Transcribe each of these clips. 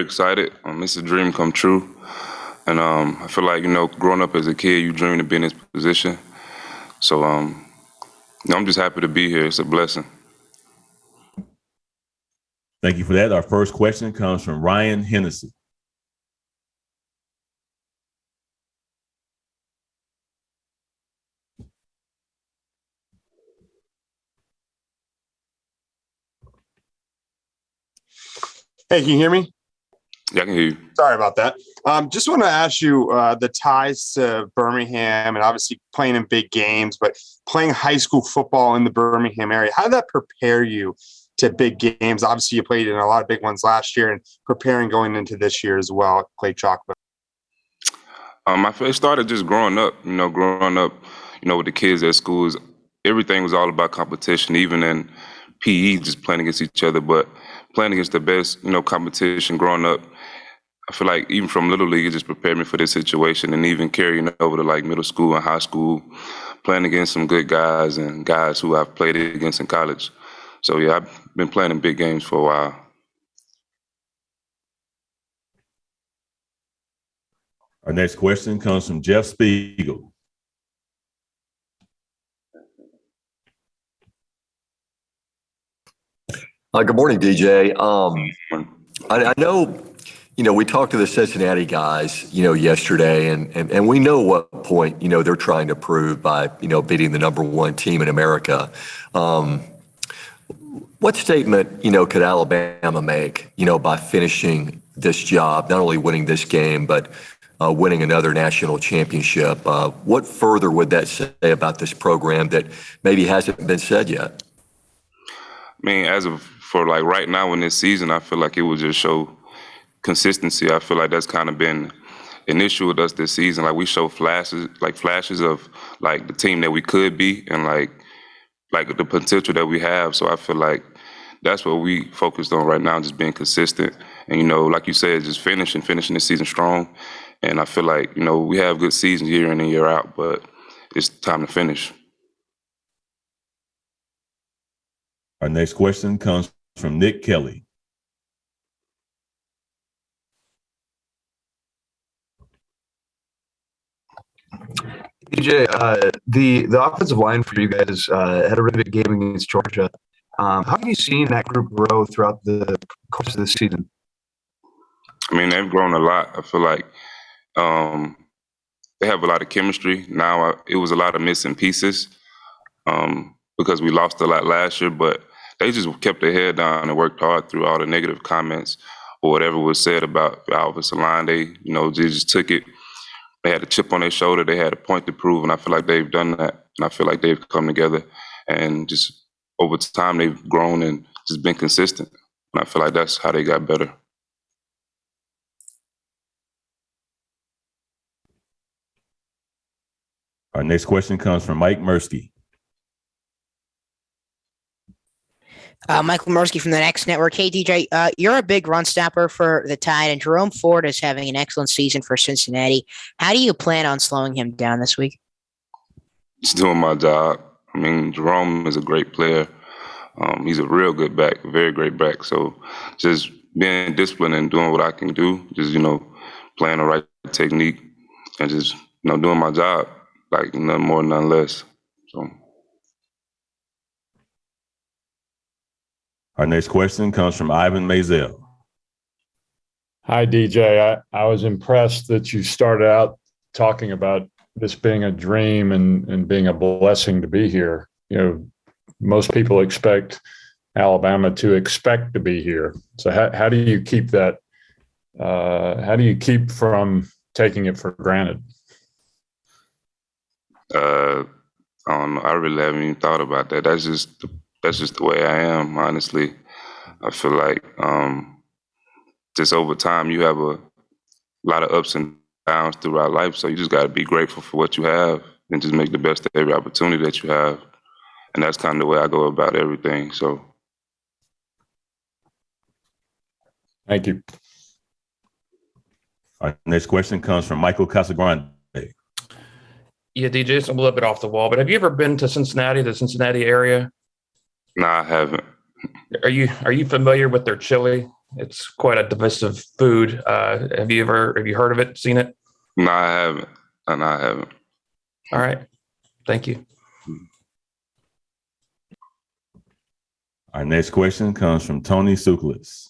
excited. It's a dream come true. And I feel like, growing up as a kid, you dream to be in this position. So I'm just happy to be here. It's a blessing. Thank you for that. Our first question comes from Ryan Hennessy. Hey, can you hear me? Yeah, I can hear you. Sorry about that. Just want to ask you the ties to Birmingham and obviously playing in big games, but playing high school football in the Birmingham area. How did that prepare you to big games? Obviously, you played in a lot of big ones last year and preparing going into this year as well at Clay Chocolate. I first started just growing up, with the kids at schools. Everything was all about competition, even in PE, just playing against each other, but playing against the best, competition growing up. I feel like even from Little League, it just prepared me for this situation, and even carrying over to like middle school and high school, playing against some good guys and guys who I've played against in college. So yeah, I've been playing in big games for a while. Our next question comes from Jeff Spiegel. Good morning, DJ. I know, we talked to the Cincinnati guys, yesterday, and we know what point, they're trying to prove by, beating the number one team in America. What statement, could Alabama make, by finishing this job, not only winning this game, but winning another national championship? What further would that say about this program that maybe hasn't been said yet? I mean, for like right now in this season, I feel like it would just show consistency. I feel like that's kind of been an issue with us this season. Like we show flashes of like the team that we could be and like the potential that we have. So I feel like that's what we focused on right now, just being consistent. And, like you said, just finishing this season strong. And I feel like, we have good seasons year in and year out, but it's time to finish. Our next question comes from Nick Kelly. DJ, the offensive line for you guys had a really big game against Georgia. How have you seen that group grow throughout the course of this season? I mean, they've grown a lot. I feel like they have a lot of chemistry. Now it was a lot of missing pieces because we lost a lot last year, but they just kept their head down and worked hard through all the negative comments or whatever was said about the offensive line. They just took it. They had a chip on their shoulder. They had a point to prove, and I feel like they've done that. And I feel like they've come together, and just over time they've grown and just been consistent. And I feel like that's how they got better. Our next question comes from Mike Mursky. Michael Mursky from the Next Network. Hey, DJ, you're a big run stopper for the Tide, and Jerome Ford is having an excellent season for Cincinnati. How do you plan on slowing him down this week? Just doing my job. I mean, Jerome is a great player. He's a real good back, a very great back. So just being disciplined and doing what I can do, just, playing the right technique and just, doing my job, like none more, none less. So. Our next question comes from Ivan Mazel. Hi, DJ. I was impressed that you started out talking about this being a dream and being a blessing to be here. Most people expect Alabama to expect to be here. So how do you keep that? How do you keep from taking it for granted? I don't know. I really haven't even thought about that. That's just the way I am, honestly. I feel like just over time you have a lot of ups and downs throughout life, so you just got to be grateful for what you have and just make the best of every opportunity that you have. And that's kind of the way I go about everything. So. Thank you. Our next question comes from Michael Casagrande. Yeah, DJ, it's a little bit off the wall, but have you ever been to Cincinnati, the Cincinnati area? No, I haven't. Are you familiar with their chili? It's quite a divisive food. Have you heard of it, seen it? No, I haven't. No, I haven't. All right. Thank you. Our next question comes from Tony Suklis.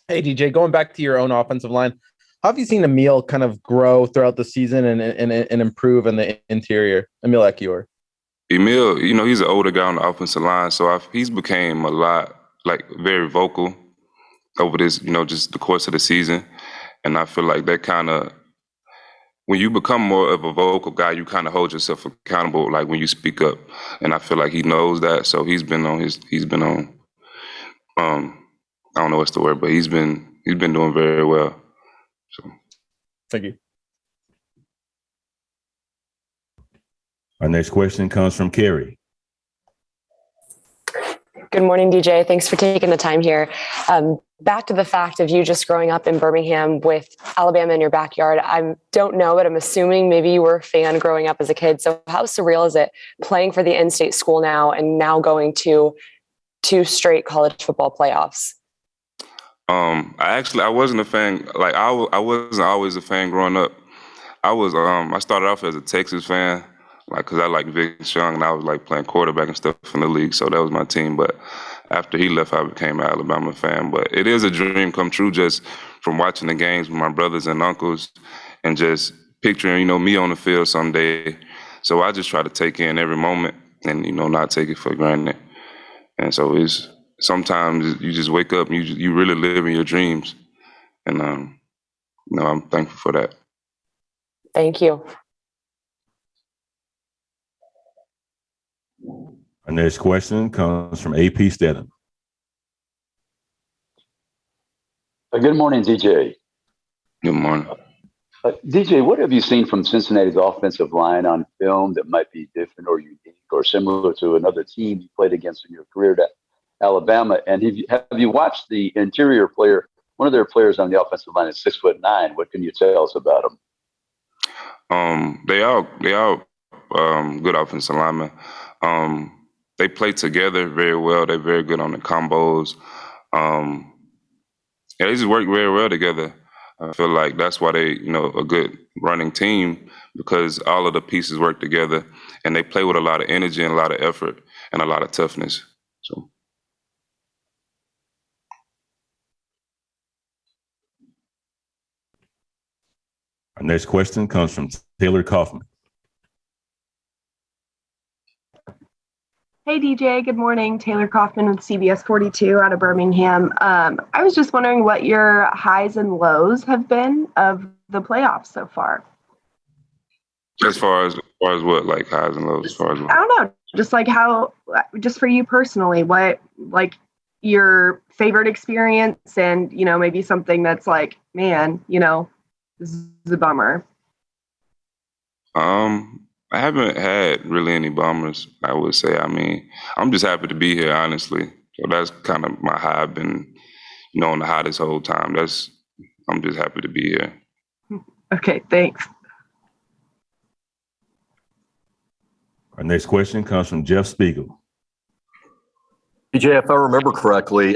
Hey, DJ, going back to your own offensive line, how have you seen Emil kind of grow throughout the season and improve in the interior? Emil Ekiyor. Emil, he's an older guy on the offensive line, so he's became a lot, very vocal over this, just the course of the season. And I feel like that kind of, when you become more of a vocal guy, you kind of hold yourself accountable, like when you speak up. And I feel like he knows that. So he's been on, I don't know what's the word, but he's been doing very well. So. Thank you. Our next question comes from Carrie. Good morning, DJ. Thanks for taking the time here. Back to the fact of you just growing up in Birmingham with Alabama in your backyard. I don't know, but I'm assuming maybe you were a fan growing up as a kid. So how surreal is it playing for the in-state school now and now going to 2 straight college football playoffs? I wasn't a fan. I wasn't always a fan growing up. I started off as a Texas fan, because I like Bryce Young, and I was playing quarterback and stuff in the league, so that was my team. But after he left, I became an Alabama fan. But it is a dream come true just from watching the games with my brothers and uncles and just picturing, me on the field someday. So I just try to take in every moment and, not take it for granted. And so sometimes you just wake up and you really live in your dreams. And, I'm thankful for that. Thank you. Our next question comes from AP Stedham. Good morning, DJ. Good morning. DJ, what have you seen from Cincinnati's offensive line on film that might be different or unique or similar to another team you played against in your career at Alabama? And have you watched the interior player? One of their players on the offensive line is 6'9". What can you tell us about them? They are good offensive linemen. They play together very well. They're very good on the combos. They just work very well together. I feel like that's why they, a good running team, because all of the pieces work together and they play with a lot of energy and a lot of effort and a lot of toughness. So. Our next question comes from Taylor Kaufman. Hey, DJ. Good morning. Taylor Kaufman with CBS 42 out of Birmingham. I was just wondering what your highs and lows have been of the playoffs so far. As far as what, highs and lows? As far as what? I don't know. Just for you personally, what, your favorite experience and, maybe something that's man, this is a bummer. I haven't had really any bummers, I would say. I mean, I'm just happy to be here, honestly. So that's kind of my high. I've been, on the high this whole time. I'm just happy to be here. Okay, thanks. Our next question comes from Jeff Spiegel. DJ, if I remember correctly,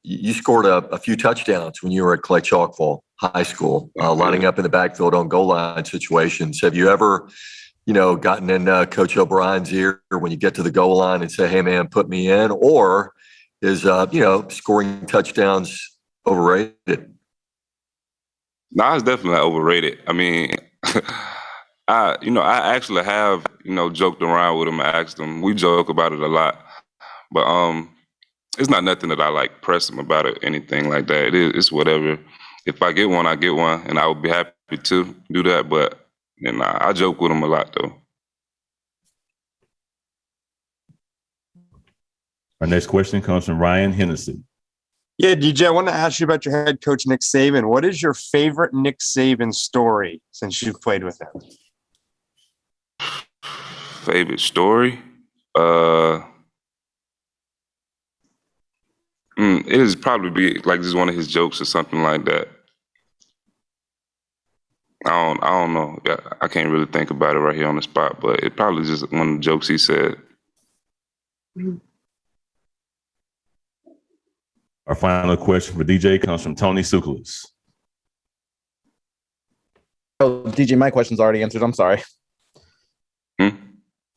you scored a few touchdowns when you were at Clay Chalkville High School, lining up in the backfield on goal line situations. Have you ever gotten in Coach O'Brien's ear when you get to the goal line and say, hey, man, put me in? Or is, scoring touchdowns overrated? No, it's definitely overrated. I mean, I actually have, joked around with him. I asked him. We joke about it a lot. But it's not nothing that I press him about it, anything like that. It's whatever. If I get one, I get one, and I would be happy to do that. But I joke with him a lot, though. Our next question comes from Ryan Hennessy. Yeah, DJ, I want to ask you about your head coach, Nick Saban. What is your favorite Nick Saban story since you've played with him? Favorite story? It is probably be just one of his jokes or something like that. I don't know. I can't really think about it right here on the spot, but it probably just one of the jokes he said. Our final question for DJ comes from Tony Sukulis. Oh, DJ, my question's already answered. I'm sorry.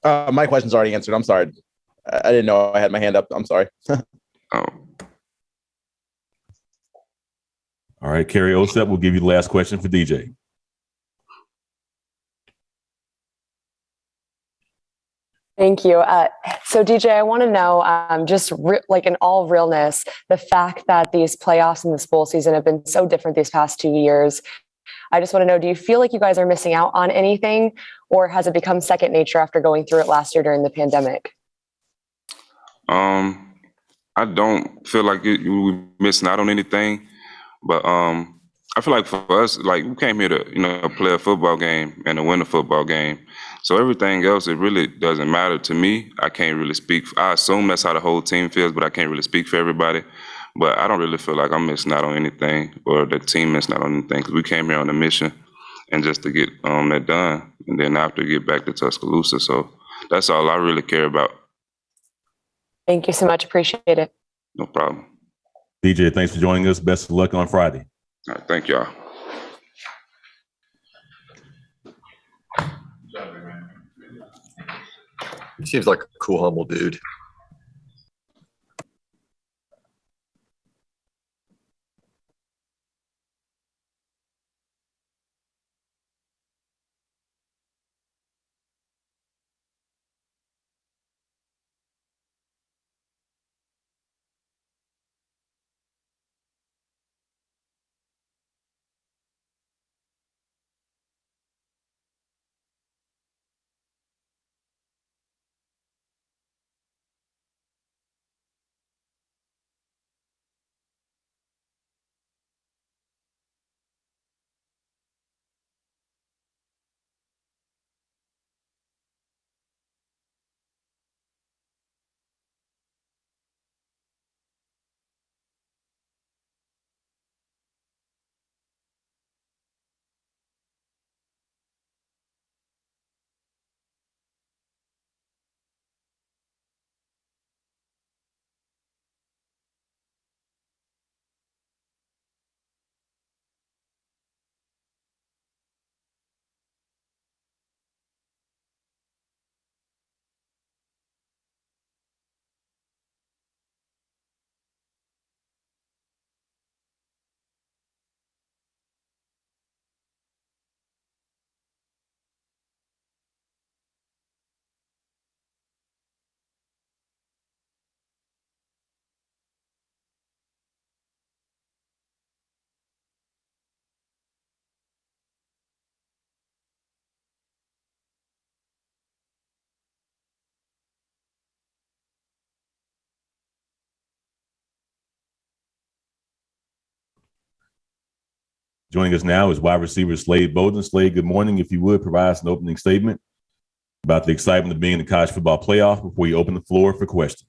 My question's already answered. I'm sorry. I didn't know I had my hand up. I'm sorry. Oh, All right, Kerry Osep will give you the last question for DJ. Thank you. So, DJ, I want to know, like in all realness, the fact that these playoffs and this bowl season have been so different these past 2 years. I just want to know, do you feel like you guys are missing out on anything, or has it become second nature after going through it last year during the pandemic? I don't feel like we're missing out on anything, but I feel like for us, like we came here to play a football game and to win a football game. So everything else, it really doesn't matter to me. I can't really speak. I assume that's how the whole team feels, but I can't really speak for everybody. But I don't really feel like I'm missing out on anything or the team missing out on anything, because we came here on a mission and just to get that done, and then after get back to Tuscaloosa. So that's all I really care about. Thank you so much. Appreciate it. No problem. DJ, thanks for joining us. Best of luck on Friday. All right, thank y'all. He seems like a cool, humble dude. Joining us now is wide receiver Slade Bolden. Slade, good morning. If you would, provide us an opening statement about the excitement of being in the college football playoff before you open the floor for questions.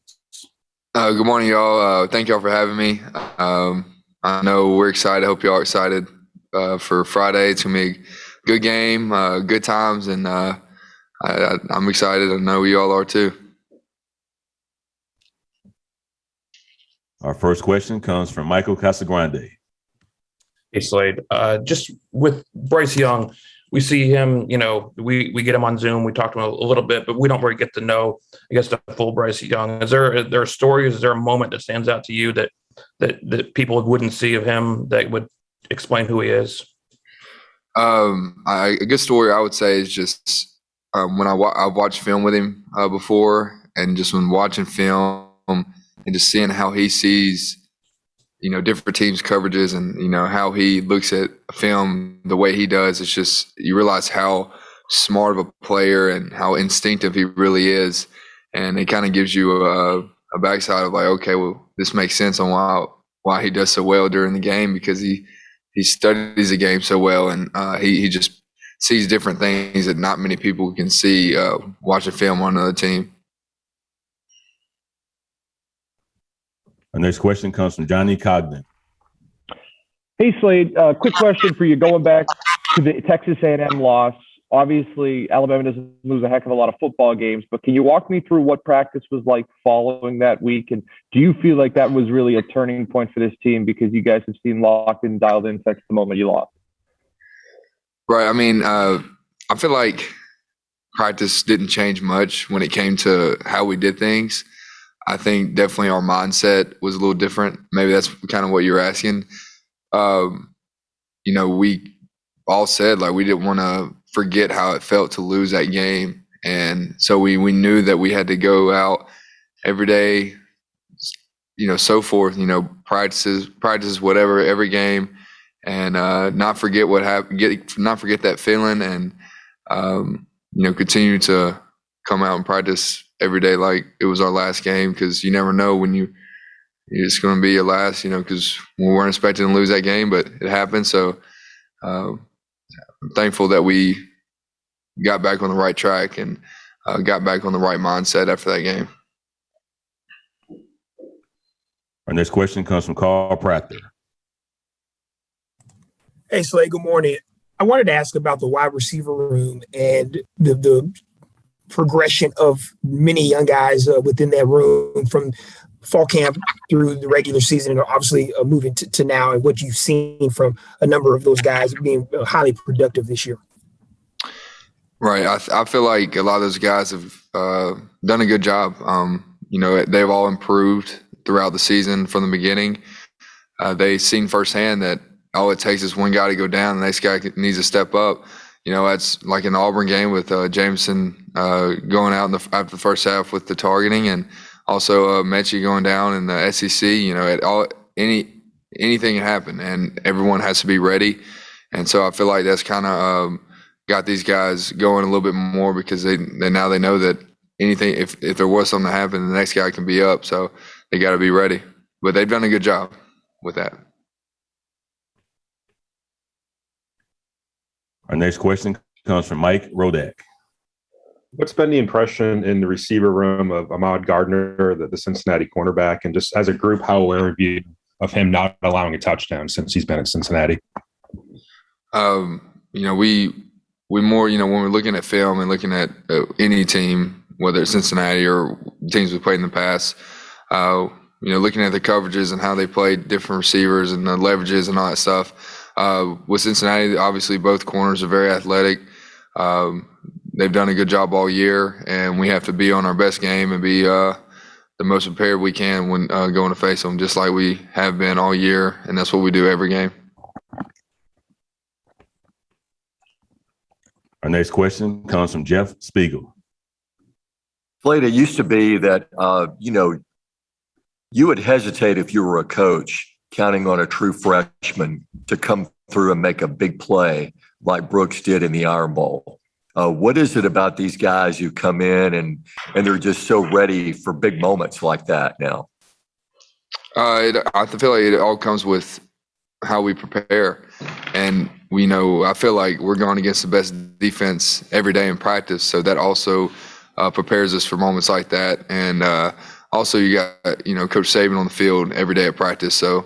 Good morning, y'all. Thank y'all for having me. I know we're excited. I hope y'all are excited for Friday. It's going to be a good game, good times, and I'm excited. I know you all are too. Our first question comes from Michael Casagrande. Hey, Slade. Just with Bryce Young, we see him, we get him on Zoom. We talk to him a little bit, but we don't really get to know, I guess, the full Bryce Young. Is there a story? Is there a moment that stands out to you that people wouldn't see of him that would explain who he is? A good story I would say is just when I've watched film with him before, and just when watching film and just seeing how he sees, different teams' coverages and, how he looks at film the way he does. It's just, you realize how smart of a player and how instinctive he really is. And it kind of gives you a backside of like, okay, well, this makes sense on why he does so well during the game, because he studies the game so well, and he just sees different things that not many people can see watching film on another team. Our next question comes from Johnny Cogden. Hey, Slade, quick question for you. Going back to the Texas A&M loss, obviously Alabama doesn't lose a heck of a lot of football games, but can you walk me through what practice was like following that week? And do you feel like that was really a turning point for this team because you guys have seen locked and dialed in since the moment you lost? Right. I mean, I feel like practice didn't change much when it came to how we did things. I think definitely our mindset was a little different. Maybe that's kind of what you're asking. We all said like we didn't want to forget how it felt to lose that game. And so we knew that we had to go out every day, so forth, practices, whatever, every game, and not forget what happened, not forget that feeling, and continue to come out and practice every day like it was our last game, because you never know when it's going to be your last, because we weren't expecting to lose that game, but it happened. So I'm thankful that we got back on the right track and got back on the right mindset after that game. Our next question comes from Carl Prather. Hey, Slade, good morning. I wanted to ask about the wide receiver room and the progression of many young guys within that room from fall camp through the regular season, and obviously moving to now, and what you've seen from a number of those guys being highly productive this year. Right. I feel like a lot of those guys have done a good job. They've all improved throughout the season from the beginning. They've seen firsthand that all it takes is one guy to go down, the next guy needs to step up. That's like an Auburn game with Jameson going out after the first half with the targeting, and also Mechie going down in the SEC. Anything can happen, and everyone has to be ready. And so I feel like that's kind of got these guys going a little bit more, because they know that anything, if there was something to happen, the next guy can be up. So they got to be ready. But they've done a good job with that. Our next question comes from Mike Rodak. What's been the impression in the receiver room of Ahmad Gardner, the Cincinnati cornerback, and just as a group, how aware of you of him not allowing a touchdown since he's been at Cincinnati? We more, when we're looking at film and looking at any team, whether it's Cincinnati or teams we've played in the past, looking at the coverages and how they play different receivers and the leverages and all that stuff. With Cincinnati, obviously both corners are very athletic. They've done a good job all year, and we have to be on our best game and be the most prepared we can when going to face them, just like we have been all year, and that's what we do every game. Our next question comes from Jeff Spiegel. Slade, it used to be that, you would hesitate if you were a coach counting on a true freshman to come through and make a big play like Brooks did in the Iron Bowl. What is it about these guys who come in and they're just so ready for big moments like that now? I feel like it all comes with how we prepare. And I feel like we're going against the best defense every day in practice. So that also prepares us for moments like that. And also you got, Coach Saban on the field every day at practice. So,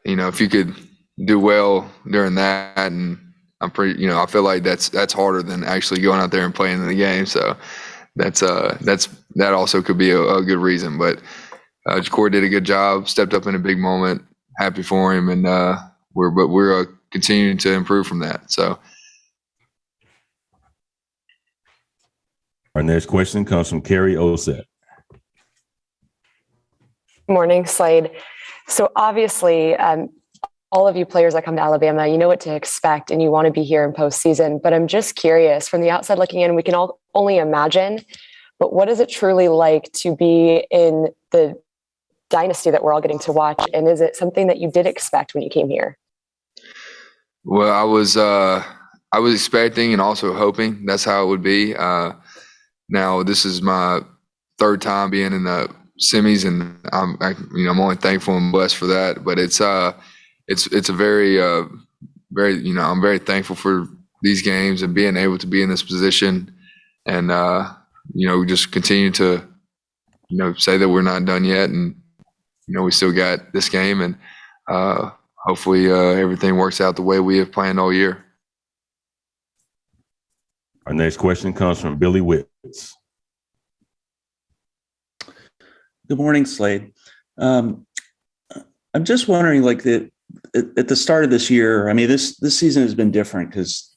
if you could do well during that, and I feel like that's harder than actually going out there and playing in the game. So that also could be a good reason. But Corey did a good job, stepped up in a big moment. Happy for him, and we're continuing to improve from that. So our next question comes from Carrie Osett. Morning, Slade. So obviously, all of you players that come to Alabama, you know what to expect and you want to be here in postseason. But I'm just curious, from the outside looking in, we can all only imagine, but what is it truly like to be in the dynasty that we're all getting to watch? And is it something that you did expect when you came here? Well, I was expecting and also hoping that's how it would be. Now this is my third time being in the semis, and I'm only thankful and blessed for that. But it's a very, I'm very thankful for these games and being able to be in this position, and just continue to say that we're not done yet, and we still got this game, and hopefully everything works out the way we have planned all year. Our next question comes from Billy Witts. Good morning, Slade. I'm just wondering, like, at the start of this year, I mean, this season has been different because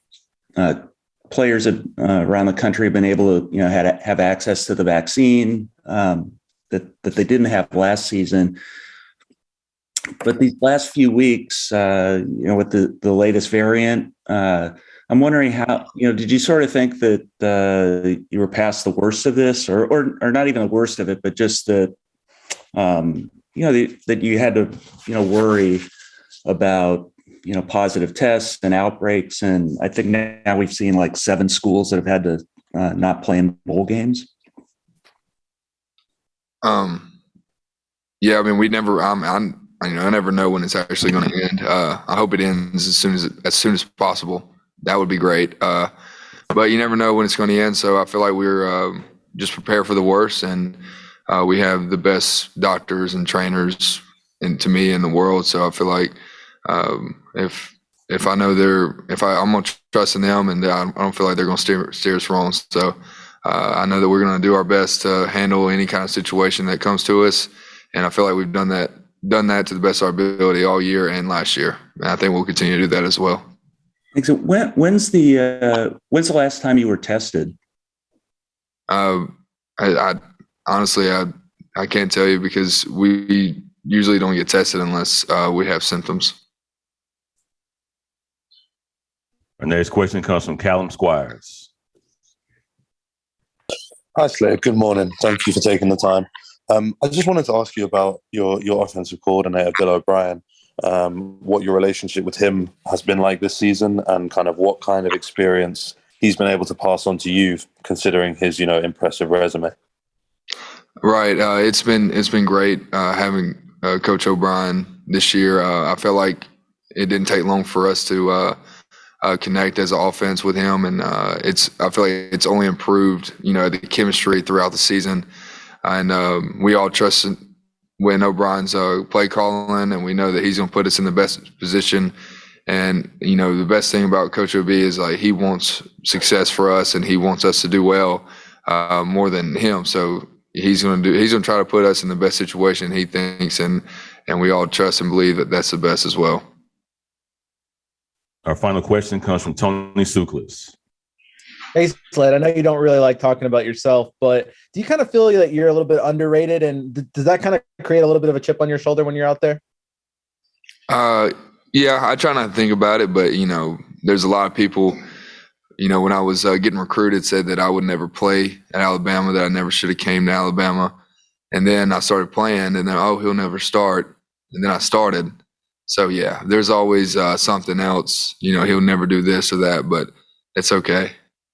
players around the country have been able to, have access to the vaccine that they didn't have last season. But these last few weeks, with the latest variant, I'm wondering how, did you sort of think that you were past the worst of this, or not even the worst of it, but just that, that you had to, worry about, positive tests and outbreaks. And I think now we've seen like 7 schools that have had to not play in bowl games. Yeah, I mean, I never know when it's actually going to end. I hope it ends as soon as possible. That would be great. But you never know when it's going to end. So I feel like we're just prepared for the worst, and we have the best doctors and trainers, and to me, in the world. So I feel like if I know I'm going to trust in them, and I don't feel like they're going to steer us wrong. So I know that we're going to do our best to handle any kind of situation that comes to us, and I feel like we've done that to the best of our ability all year and last year, and I think we'll continue to do that as well. So when's the last time you were tested? I honestly I can't tell you, because we usually don't get tested unless we have symptoms. Our next question comes from Callum Squires. Hi, Slade. Good morning. Thank you for taking the time. I just wanted to ask you about your offensive coordinator, Bill O'Brien, what your relationship with him has been like this season, and kind of what kind of experience he's been able to pass on to you, considering his, impressive resume. Right. It's been great having Coach O'Brien this year. I felt like it didn't take long for us to connect as an offense with him, and I feel like it's only improved, the chemistry throughout the season, and we all trust when O'Brien's play calling, and we know that he's going to put us in the best position. And the best thing about Coach OB is, like, he wants success for us, and he wants us to do well more than him. So he's going to try to put us in the best situation he thinks, and we all trust and believe that that's the best as well. Our final question comes from Tony Suklis. Hey, Slade, I know you don't really like talking about yourself, but do you kind of feel that you're a little bit underrated? And does that kind of create a little bit of a chip on your shoulder when you're out there? Yeah, I try not to think about it, but, there's a lot of people, when I was getting recruited, said that I would never play at Alabama, that I never should have came to Alabama. And then I started playing, and then, he'll never start. And then I started. So, yeah, there's always something else, he'll never do this or that, but it's okay,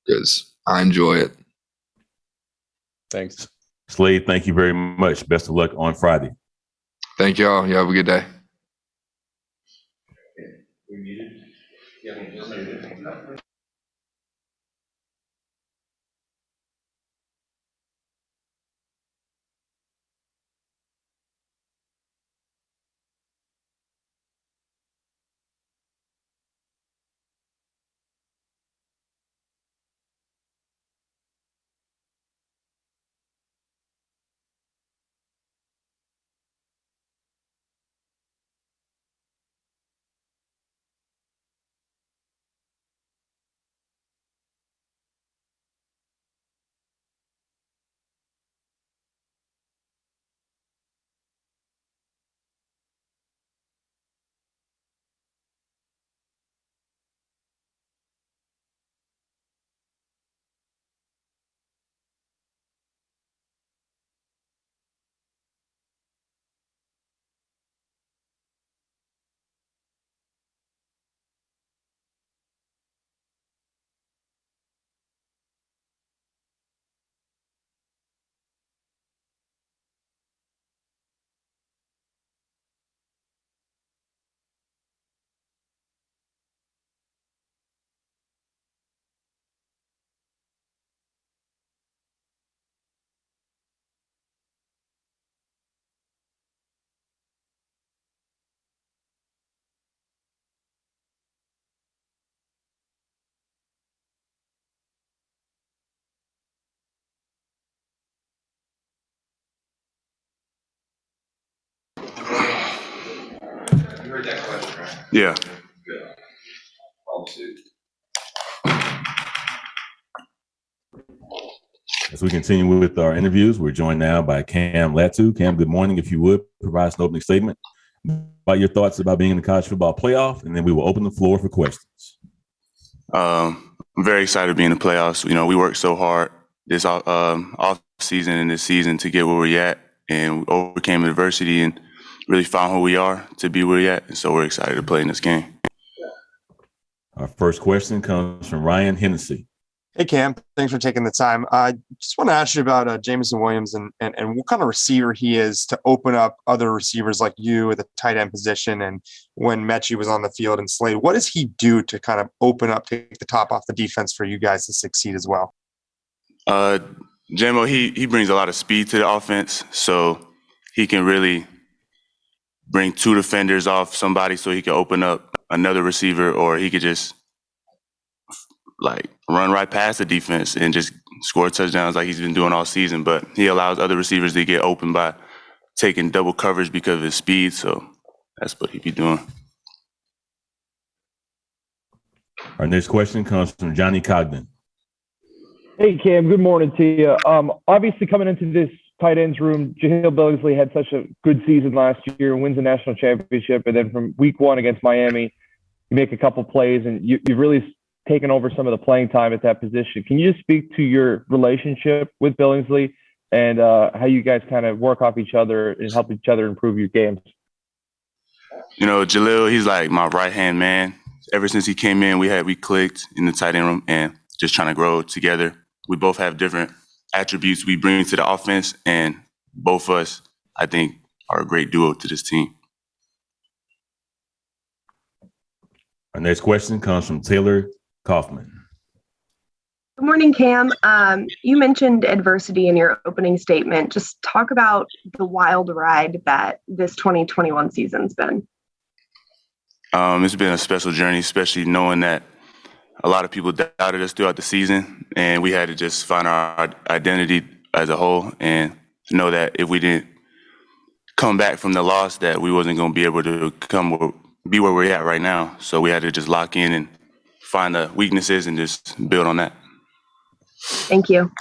because I enjoy it. Thanks. Slade, thank you very much. Best of luck on Friday. Thank y'all. You have a good day. heard that question, right? Yeah. Good. As we continue with our interviews, we're joined now by Cam Latu. Cam, good morning. If you would, provide an opening statement about your thoughts about being in the college football playoff, and then we will open the floor for questions. I'm very excited to be in the playoffs. You know, we worked so hard this off season and this season to get where we're at, and we overcame adversity and really found who we are to be where we're at. And so we're excited to play in this game. Our first question comes from Ryan Hennessy. Hey, Cam. Thanks for taking the time. I just want to ask you about Jameson Williams and what kind of receiver he is to open up other receivers like you at the tight end position. And when Mechie was on the field and Slade, what does he do to kind of open up, take the top off the defense for you guys to succeed as well? Jamo, he brings a lot of speed to the offense, so he can really bring two defenders off somebody so he can open up another receiver, or he could just like run right past the defense and just score touchdowns like he's been doing all season. But he allows other receivers to get open by taking double coverage because of his speed. So that's what he'd be doing. Our next question comes from Johnny Cogden. Hey, Cam. Good morning to you. Obviously, coming into this tight ends room, Jahleel Billingsley had such a good season last year, wins the national championship, and then from week one against Miami, you make a couple plays, and you've really taken over some of the playing time at that position. Can you just speak to your relationship with Billingsley and how you guys kind of work off each other and help each other improve your games? You know, Jahleel, he's like my right-hand man. Ever since he came in, we clicked in the tight end room and just trying to grow together. We both have different attributes we bring to the offense, and both of us, I think, are a great duo to this team. Our next question comes from Taylor Kaufman. Good morning, Cam. You mentioned adversity in your opening statement. Just talk about the wild ride that this 2021 season's been. It's been a special journey, especially knowing that a lot of people doubted us throughout the season, and we had to just find our identity as a whole and know that if we didn't come back from the loss, that we wasn't going to be able to be where we're at right now. So we had to just lock in and find the weaknesses and just build on that. Thank you.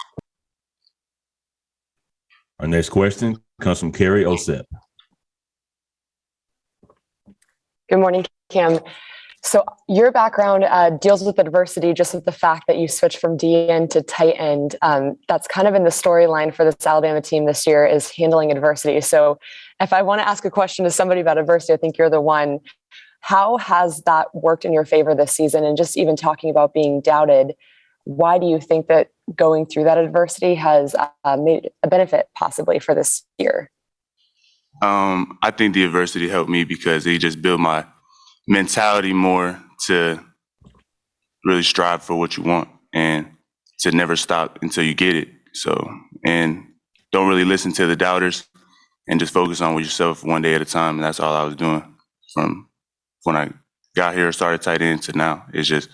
Our next question comes from Carrie Osep. Good morning, Cam. So your background deals with adversity, just with the fact that you switched from D end to tight end. That's kind of in the storyline for this Alabama team this year, is handling adversity. So if I want to ask a question to somebody about adversity, I think you're the one. How has that worked in your favor this season? And just even talking about being doubted, why do you think that going through that adversity has made a benefit possibly for this year? I think the adversity helped me because it just built my mentality more to really strive for what you want and to never stop until you get it. So, and don't really listen to the doubters and just focus on with yourself one day at a time. And that's all I was doing from when I got here, started tight end to now. It's just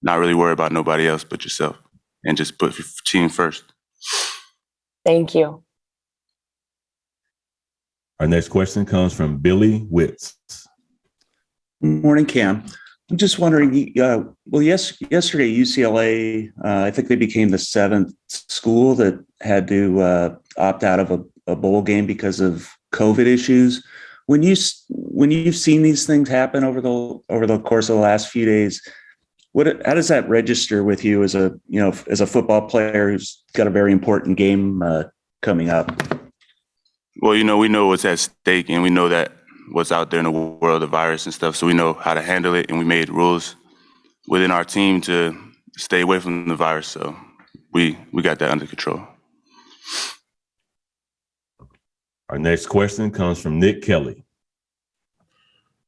not really worry about nobody else but yourself and just put your team first. Thank you. Our next question comes from Billy Witz. Morning, Cam. I'm just wondering, yesterday UCLA, I think they became the 7th school that had to opt out of a bowl game because of COVID issues. When you've seen these things happen over the course of the last few days, how does that register with you as a football player who's got a very important game coming up? Well, we know what's at stake, and we know that what's out there in the world, the virus and stuff, so we know how to handle it, and we made rules within our team to stay away from the virus, so we got that under control. Our next question comes from Nick Kelly.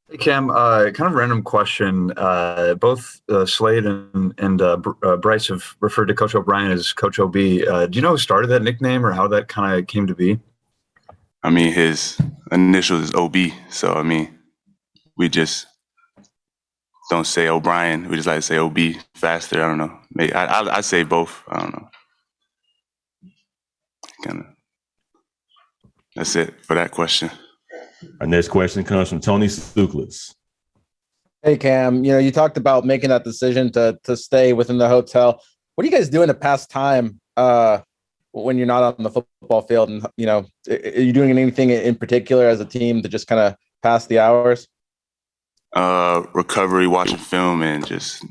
Hey, Cam, kind of random question. Both Slade and Bryce have referred to Coach O'Brien as Coach OB. Do you know who started that nickname or how that kind of came to be? I mean, his initials is OB, so we just don't say O'Brien. We just like to say OB faster. I don't know. Maybe I say both. I don't know. That's it for that question. Our next question comes from Tony Stukless. Hey Cam, you talked about making that decision to stay within the hotel. What are you guys doing to pass time when you're not on the football field? And are you doing anything in particular as a team to just kind of pass the hours? Recovery, watching film, and just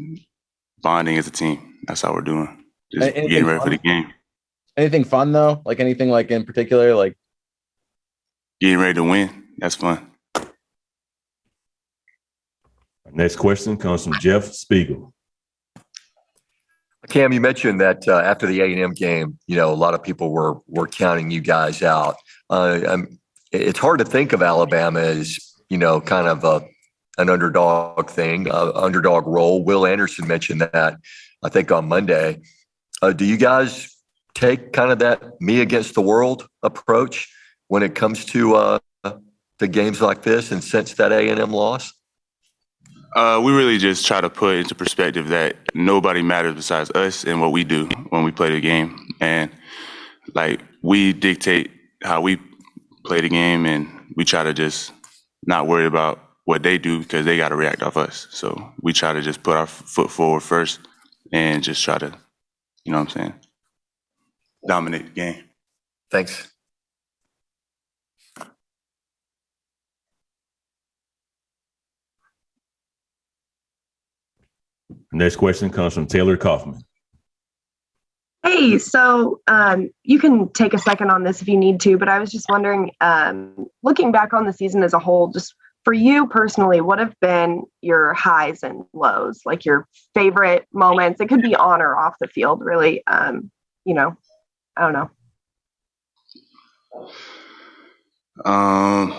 bonding as a team. That's how we're doing. Just Anything getting ready for the fun? game. Anything fun though? Like anything like in particular? Like Getting ready to win. That's fun. Next question comes from Jeff Spiegel. Cam, you mentioned that after the A&M game, a lot of people were counting you guys out. It's hard to think of Alabama as kind of an underdog thing, underdog role. Will Anderson mentioned that I think on Monday. Do you guys take kind of that me against the world approach when it comes to games like this and since that A&M loss? We really just try to put into perspective that nobody matters besides us and what we do when we play the game. And we dictate how we play the game, and we try to just not worry about what they do because they got to react off us. So we try to just put our foot forward first and just try to, dominate the game. Thanks. Next question comes from Taylor Kaufman. Hey, so you can take a second on this if you need to, but I was just wondering, looking back on the season as a whole, just for you personally, what have been your highs and lows, like your favorite moments? It could be on or off the field, really. I don't know. That's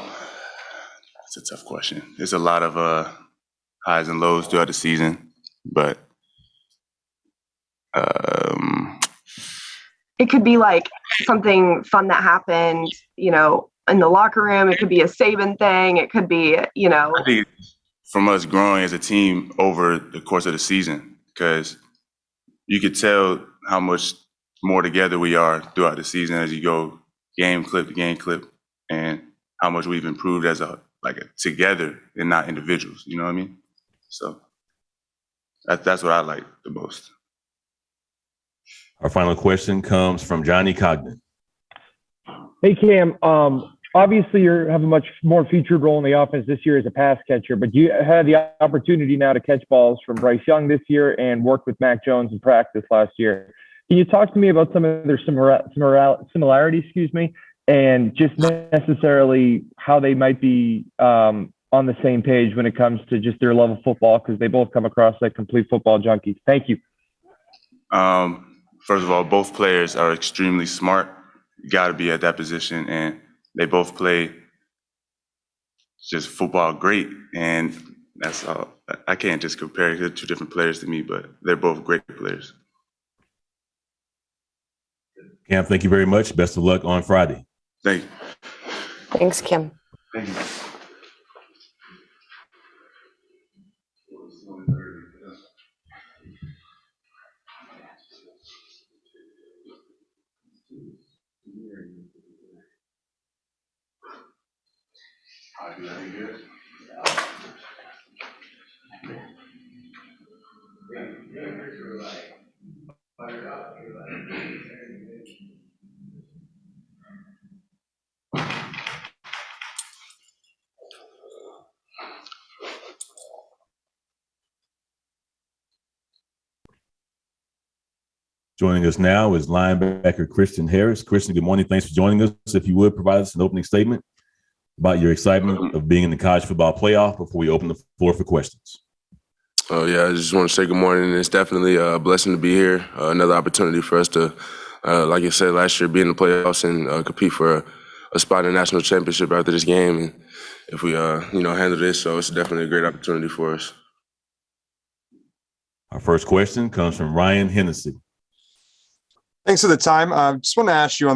a tough question. There's a lot of highs and lows throughout the season, but it could be like something fun that happened, in the locker room. It could be a Saban thing. It could be, I think from us growing as a team over the course of the season, because you could tell how much more together we are throughout the season as you go game clip to game clip, and how much we've improved as a together and not individuals. You know what I mean? So that's what I like the most. Our final question comes from Johnny Cogden. Hey, Cam. Obviously, you have a much more featured role in the offense this year as a pass catcher, but you had the opportunity now to catch balls from Bryce Young this year and work with Mac Jones in practice last year. Can you talk to me about some of their similarities, and just necessarily how they might be on the same page when it comes to just their love of football, because they both come across like complete football junkies? Thank you. First of all, both players are extremely smart. You got to be at that position, and they both play just football great. And that's all. I can't just compare. They're two different players to me, but they're both great players. Cam, thank you very much. Best of luck on Friday. Thank you. Thanks, Kim. Thank you. Joining us now is linebacker Christian Harris. Christian, good morning. Thanks for joining us. If you would provide us an opening statement about your excitement of being in the college football playoff before we open the floor for questions. Oh, yeah, I just want to say good morning. It's definitely a blessing to be here. Another opportunity for us to, like I said, last year, be in the playoffs and compete for a spot in the national championship after this game. And if we, handle this, so it's definitely a great opportunity for us. Our first question comes from Ryan Hennessy. Thanks for the time. Just want to ask you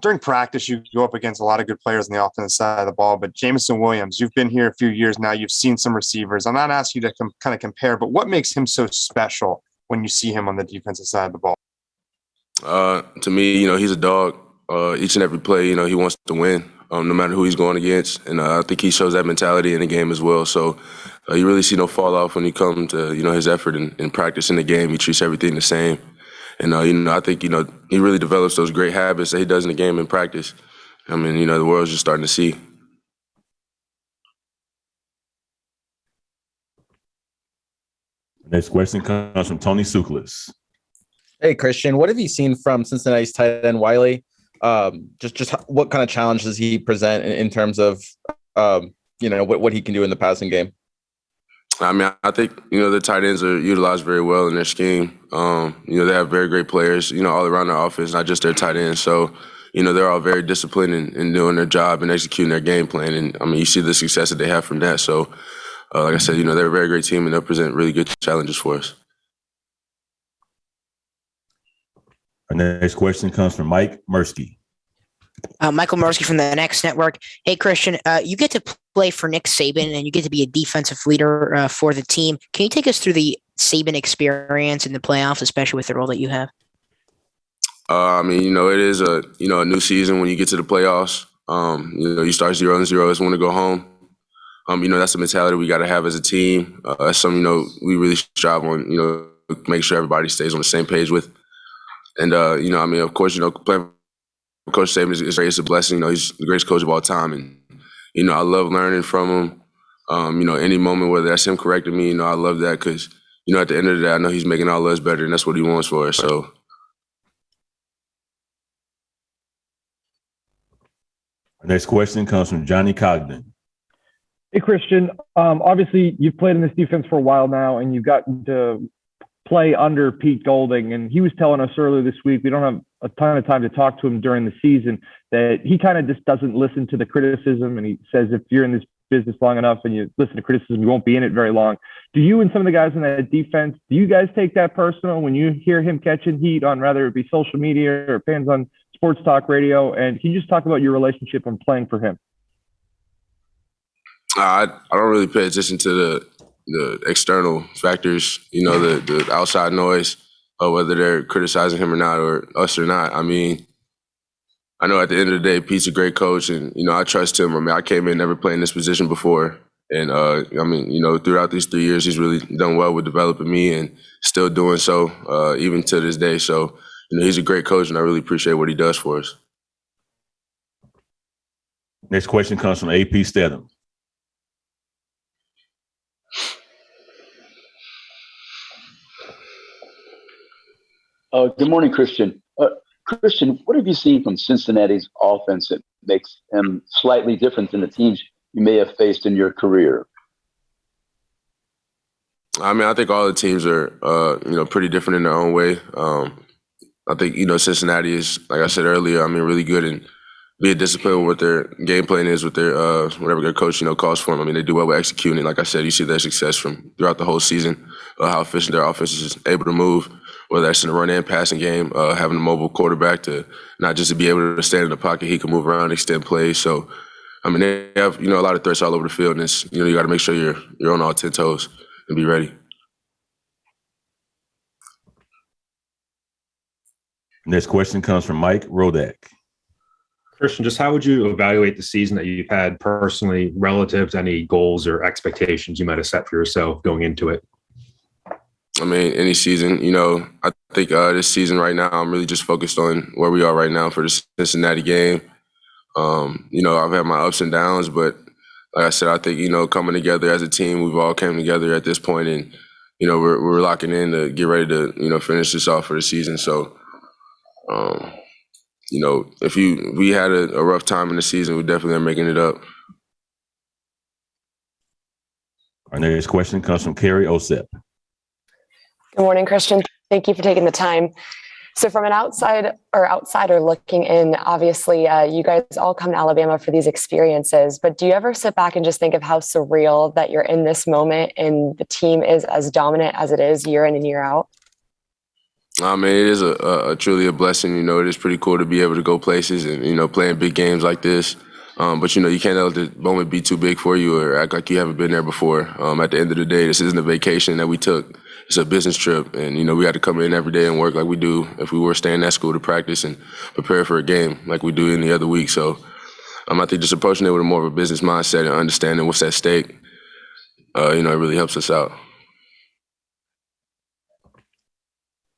during practice, you go up against a lot of good players on the offensive side of the ball, but Jameson Williams, you've been here a few years now. You've seen some receivers. I'm not asking you to kind of compare, but what makes him so special when you see him on the defensive side of the ball? To me, he's a dog. Each and every play, he wants to win, no matter who he's going against. And I think he shows that mentality in the game as well. So you really see no fall off when he comes to, his effort in practice in the game. He treats everything the same. And, I think, he really develops those great habits that he does in the game in practice. I mean, the world's just starting to see. Next question comes from Tony Tsoukalos. Hey, Christian, what have you seen from Cincinnati's tight end Wiley? Just what kind of challenge does he present in terms of, what he can do in the passing game? I mean, I think, the tight ends are utilized very well in their scheme. They have very great players, all around their offense, not just their tight ends. So, they're all very disciplined in doing their job and executing their game plan. And, I mean, you see the success that they have from that. So, like I said, they're a very great team, and they'll present really good challenges for us. Our next question comes from Mike Mursky. Michael Mursky from the Next Network. Hey, Christian, you get to play for Nick Saban, and you get to be a defensive leader for the team. Can you take us through the Saban experience in the playoffs, especially with the role that you have? I mean, it is a new season when you get to the playoffs. You start 0-0. It's want to go home. That's the mentality we got to have as a team. That's something, we really strive on, make sure everybody stays on the same page with. And, of course, playing for Coach Saban is a blessing. He's the greatest coach of all time. And, I love learning from him. Any moment, whether that's him correcting me, I love that because, at the end of the day, I know he's making all of us better, and that's what he wants for us. So. Our next question comes from Johnny Cogden. Hey, Christian. Obviously, you've played in this defense for a while now, and you've gotten to play under Pete Golding. And he was telling us earlier this week, we don't have a ton of time to talk to him during the season, that he kind of just doesn't listen to the criticism. And he says, if you're in this business long enough and you listen to criticism, you won't be in it very long. Do you and some of the guys in that defense, do you guys take that personal when you hear him catching heat on whether it be social media or fans on sports talk radio? And can you just talk about your relationship and playing for him? I don't really pay attention to the external factors, the outside noise, or whether they're criticizing him or not, or us or not. I mean, I know at the end of the day, Pete's a great coach, and, I trust him. I mean, I came in never playing this position before. And, throughout these 3 years, he's really done well with developing me and still doing so, even to this day. So, he's a great coach, and I really appreciate what he does for us. Next question comes from AP Stedham. Good morning, Christian. Christian, what have you seen from Cincinnati's offense that makes them slightly different than the teams you may have faced in your career? I mean, I think all the teams are, pretty different in their own way. I think, Cincinnati is, like I said earlier, really good in being disciplined with what their game plan is, with their whatever their coach, calls for them. I mean, they do well with executing. Like I said, you see their success from throughout the whole season, how efficient their offense is able to move, whether that's in the run and passing game, having a mobile quarterback to not just to be able to stand in the pocket, he can move around, extend plays. So, they have, a lot of threats all over the field, and it's, you got to make sure you're on all 10 toes and be ready. Next question comes from Mike Rodak. Christian, just how would you evaluate the season that you've had personally relative to any goals or expectations you might have set for yourself going into it? I mean, any season, I think this season right now, I'm really just focused on where we are right now for the Cincinnati game. I've had my ups and downs, but like I said, I think, coming together as a team, we've all came together at this point, and, we're locking in to get ready to, finish this off for the season. So, if we had a rough time in the season, we definitely are making it up. Our next question comes from Carrie Osep. Good morning, Christian. Thank you for taking the time. So from an outsider looking in, obviously you guys all come to Alabama for these experiences, but do you ever sit back and just think of how surreal that you're in this moment and the team is as dominant as it is year in and year out? I mean, it is a truly a blessing. It is pretty cool to be able to go places and, playing big games like this. But, you can't let the moment be too big for you or act like you haven't been there before. At the end of the day, this isn't a vacation that we took. It's a business trip. And, we had to come in every day and work like we do if we were staying at school to practice and prepare for a game like we do any other week. So I think just approaching it with more of a business mindset and understanding what's at stake. it really helps us out.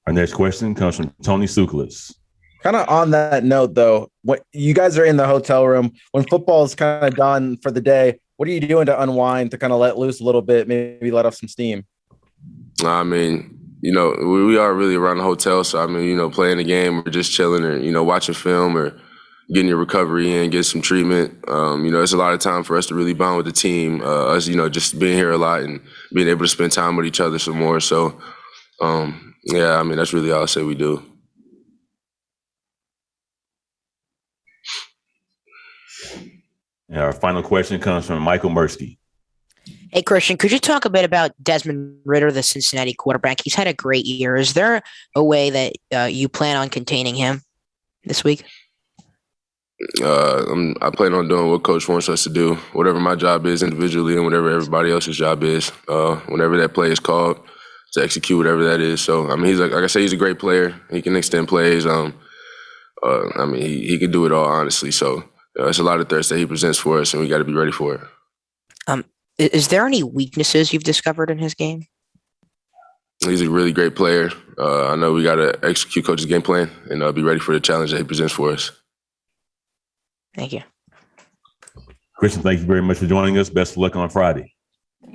Our next question comes from Tony Tsoukalos. Kind of on that note, though, what you guys are in the hotel room when football is kind of done for the day. What are you doing to unwind, to kind of let loose a little bit, maybe let off some steam? I mean, we are really around the hotel. So, I mean, playing the game or just chilling or, watching film or getting your recovery in, get some treatment. It's a lot of time for us to really bond with the team. Us, just being here a lot and being able to spend time with each other some more. So, yeah, I mean, that's really all I say we do. And our final question comes from Michael Mursky. Hey, Christian, could you talk a bit about Desmond Ridder, the Cincinnati quarterback? He's had a great year. Is there a way that you plan on containing him this week? I plan on doing what Coach wants us to do, whatever my job is individually and whatever everybody else's job is, whenever that play is called, to execute whatever that is. So, I mean, he's like I said, he's a great player. He can extend plays. I mean, he can do it all, honestly. So, it's a lot of threats that he presents for us, and we got to be ready for it. Is there any weaknesses you've discovered in his game? He's a really great player. I know we got to execute Coach's game plan and be ready for the challenge that he presents for us. Thank you. Christian, thank you very much for joining us. Best of luck on Friday.